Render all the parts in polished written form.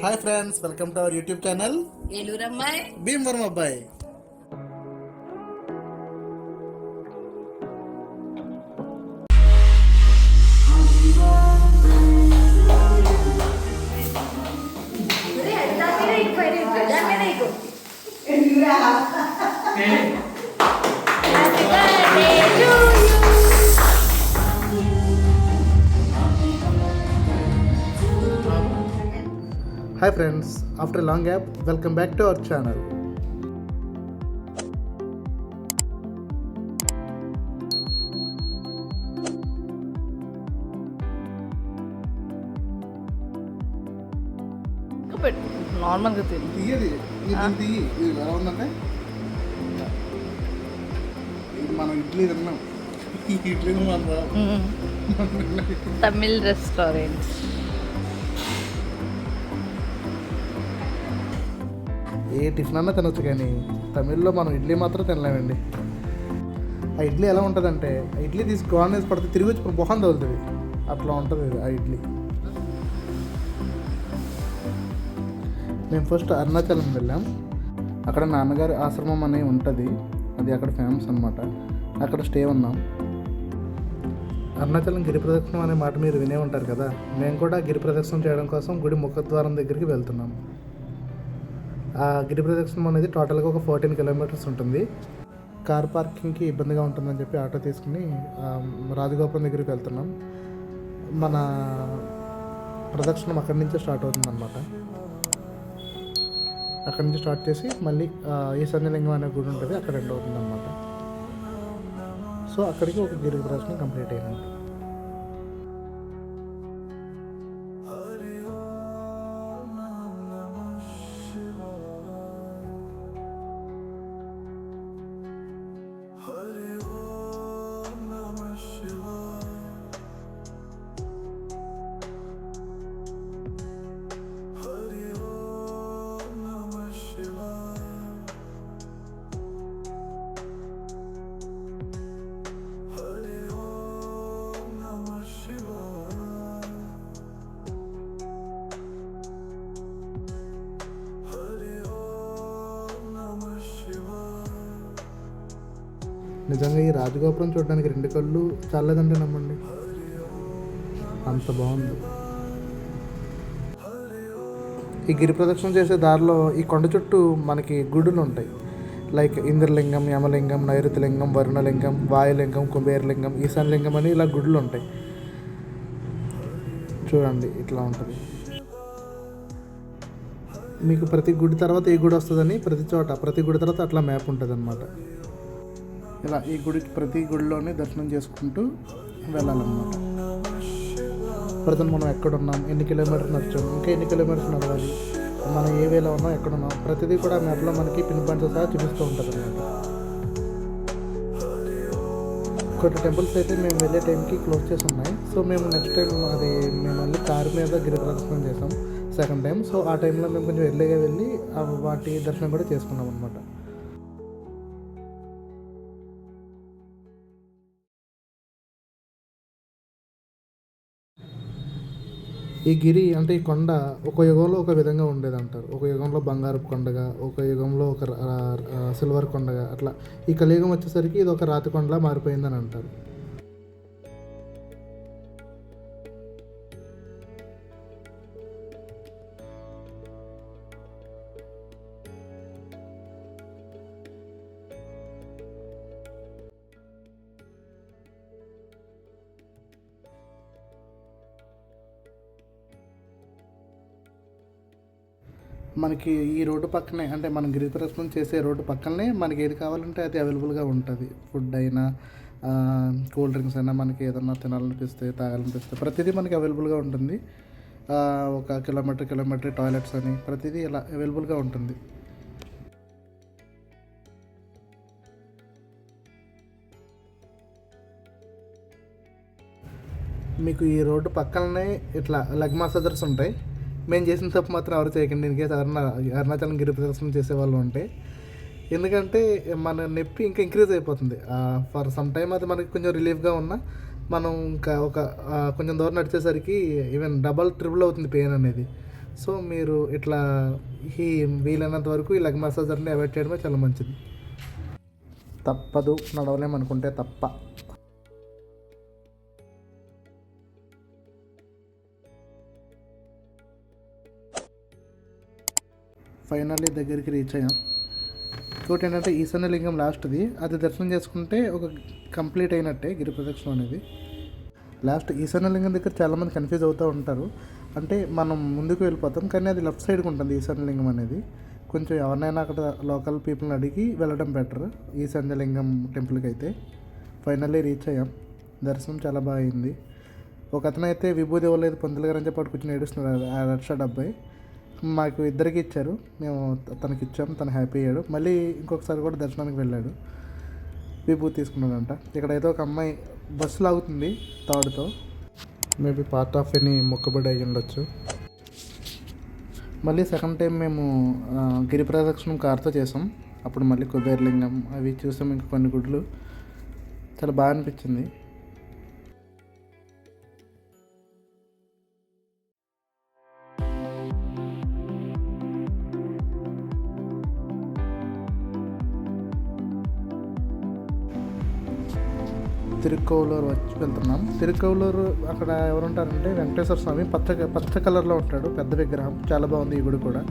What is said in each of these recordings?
Hi friends, welcome to our YouTube channel ఏలూరమ్మాయి భీమవరం అబ్బాయి. Hi friends, after a long gap welcome back to our channel. నార్మల్గా తిని ఇది ఎలా ఉందంటే ఇది మనం ఇడ్లీ తిన్నాం. ఈ ఇడ్లీ తమిళ్ రెస్టారెంట్. ఏ టిఫిన్ అన్నా తినొచ్చు, కానీ తమిళ్లో మనం ఇడ్లీ మాత్రం తినలేమండి. ఆ ఇడ్లీ ఎలా ఉంటుందంటే, ఆ ఇడ్లీ తీసి గోన్ వేసి పడితే తిరిగి వచ్చి మొహం తగులుతుంది, అట్లా ఉంటుంది ఆ ఇడ్లీ. మేము ఫస్ట్ అరుణాచలం వెళ్ళాం. అక్కడ నాన్నగారి ఆశ్రమం అనేది ఉంటుంది, అది అక్కడ ఫేమస్ అనమాట. అక్కడ స్టే ఉన్నాం. అరుణాచలం గిరి ప్రదక్షిణం అనే మాట మీరు వినే ఉంటారు కదా. మేము కూడా గిరి ప్రదక్షిణం చేయడం కోసం గుడి ముఖద్వారం దగ్గరికి వెళ్తున్నాం. ఆ గిరి ప్రదక్షిణం అనేది టోటల్గా ఒక 14 కిలోమీటర్స్ ఉంటుంది. కార్ పార్కింగ్కి ఇబ్బందిగా ఉంటుందని చెప్పి ఆటో తీసుకుని రాజగోపురం దగ్గరికి వెళ్తున్నాం. మన ప్రదక్షిణం అక్కడి నుంచే స్టార్ట్ అవుతుందన్నమాట. అక్కడి నుంచి స్టార్ట్ చేసి మళ్ళీ ఈశాన్యలింగం అనే గుడి ఉంటుంది, అక్కడ ఎండ్ అవుతుంది అనమాట. సో అక్కడికి ఒక గిరి ప్రదక్షిణం కంప్లీట్ అయింది. నిజంగా ఈ రాజగోపురం చూడడానికి 2 కళ్ళు చాలేదంటే నమ్మండి, అంత బాగుంది. ఈ గిరి ప్రదక్షిణ చేసే దారిలో ఈ కొండ చుట్టూ మనకి గుడులు ఉంటాయి. లైక్ ఇంద్రలింగం, యమలింగం, నైరుతిలింగం, వరుణలింగం, వాయులింగం, కుబేరలింగం, ఈశాన్యలింగం అని ఇలా గుడులు ఉంటాయి. చూడండి ఇట్లా ఉంటుంది. మీకు ప్రతి గుడి తర్వాత ఈ గుడి వస్తుందని ప్రతి గుడి తర్వాత అట్లా మ్యాప్ ఉంటుంది అన్నమాట. ఇలా ఈ గుడికి ప్రతి గుడిలోనే దర్శనం చేసుకుంటూ వెళ్ళాలన్నమాట. ప్రజెంట్ మనం ఎక్కడున్నాం, ఎన్ని కిలోమీటర్స్ నడిచాం, ఇంకా ఎన్ని కిలోమీటర్స్ నడవాలి, మనం ఏ వేలో ఉన్నాం, ఎక్కడున్నాం, ప్రతిదీ కూడా మ్యాప్లో మనకి పిన్ పాయింట్స్ సహా చూపిస్తూ ఉంటుంది అన్నమాట. కొన్ని టెంపుల్స్ అయితే మేము వెళ్ళే టైంకి క్లోజ్ చేసి ఉన్నాయి. సో మేము నెక్స్ట్ టైం మేము మళ్ళీ కారు మీద గిరి ప్రదర్శనం చేసాం సెకండ్ టైం. సో ఆ టైంలో మేము కొంచెం ఎర్లీగా వెళ్ళి వాటి దర్శనం కూడా చేసుకున్నాం అనమాట. ఈ గిరి అంటే ఈ కొండ ఒక యుగంలో ఒక విధంగా ఉండేది అంటారు. ఒక యుగంలో బంగారపు కొండగా, ఒక యుగంలో ఒక సిల్వర్ కొండగా, అట్లా ఈ కలియుగం వచ్చేసరికి ఇది ఒక రాతి కొండలా మారిపోయిందని అంటారు. మనకి ఈ రోడ్డు పక్కనే, అంటే మనం గిరి ప్రదక్షిణం చేసే రోడ్డు పక్కనే మనకి ఏది కావాలంటే అది అవైలబుల్గా ఉంటుంది. ఫుడ్ అయినా, కూల్ డ్రింక్స్ అయినా, మనకి ఏదన్నా తినాలనిపిస్తే, తాగాలనిపిస్తే ప్రతిదీ మనకి అవైలబుల్గా ఉంటుంది. ఒక కిలోమీటర్ టాయిలెట్స్ అని ప్రతిదీ ఇలా అవైలబుల్గా ఉంటుంది. మీకు ఈ రోడ్డు పక్కనే ఇట్లా లెగ్ మసాజర్స్ ఉంటాయి. మేము చేసిన తప్పు మాత్రం ఎవరు చేయకండి. ఇన్కేస్ అరుణాచలం గిరి ప్రదర్శన చేసేవాళ్ళు ఉంటే, ఎందుకంటే మన నొప్పి ఇంకా ఇంక్రీజ్ అయిపోతుంది. ఫర్ సమ్ టైమ్ అది మనకి కొంచెం రిలీఫ్గా ఉన్నా, మనం ఇంకా కొంచెం దూరం నడిచేసరికి ఈవెన్ డబల్ ట్రిపుల్ అవుతుంది పెయిన్ అనేది. సో మీరు ఇట్లా ఈ వీలైనంత వరకు ఈ లెగ్ మసాజర్ని అవాయిడ్ చేయడమే చాలా మంచిది. తప్పదు నడవలేమనుకుంటే తప్ప. ఫైనల్లీ దగ్గరికి రీచ్ అయ్యాం. ఇంకోటి ఏంటంటే ఈశాన్యలింగం లాస్ట్ది, అది దర్శనం చేసుకుంటే ఒక కంప్లీట్ అయినట్టే గిరి ప్రదక్షిణ అనేది. లాస్ట్ ఈశాన్యలింగం దగ్గర చాలామంది కన్ఫ్యూజ్ అవుతూ ఉంటారు. అంటే మనం ముందుకు వెళ్ళిపోతాం కానీ అది లెఫ్ట్ సైడ్కి ఉంటుంది ఈశాన్యలింగం అనేది. కొంచెం ఎవరినైనా అక్కడ లోకల్ పీపుల్ని అడిగి వెళ్ళడం బెటర్ ఈశాన్యలింగం టెంపుల్కి అయితే. ఫైనల్లీ రీచ్ అయ్యాం. దర్శనం చాలా బాగా అయింది. ఒక అతను అయితే విభూది ఇవ్వలేదు పంతులు గారు అని చెప్పి కూర్చొని ఏడుస్తున్నాడు ఆ రెడ్ షర్ట్ అబ్బాయి. మాకు ఇద్దరికి ఇచ్చారు, మేము తనకి ఇచ్చాము, తను హ్యాపీ అయ్యాడు. మళ్ళీ ఇంకొకసారి కూడా దర్శనానికి వెళ్ళాడు, విభూతి తీసుకున్నాడంట. ఇక్కడైతే ఒక అమ్మాయి బస్సు లాగుతుంది తాడుతో, మేబీ పార్ట్ ఆఫ్ ఎనీ మొక్కుబడి అయ్యి ఉండొచ్చు. మళ్ళీ సెకండ్ టైం మేము గిరి ప్రదక్షిణం కార్తో చేసాం. అప్పుడు మళ్ళీ కుబేరలింగం అవి చూసాం, ఇంకా కొన్ని గుడ్లు. చాలా బాగా అనిపించింది. తిరుక్కవలూరు వచ్చి వెళ్తున్నాం. తిరుక్కవలూరు అక్కడ ఎవరు ఉంటారంటే వెంకటేశ్వర స్వామి పచ్చ కలర్లో ఉంటాడు, పెద్ద విగ్రహం. చాలా బాగుంది ఈ గుడి కూడా,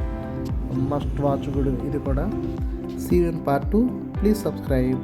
మస్ట్ వాచ్ గుడి ఇది కూడా. See you in part 2. Please subscribe.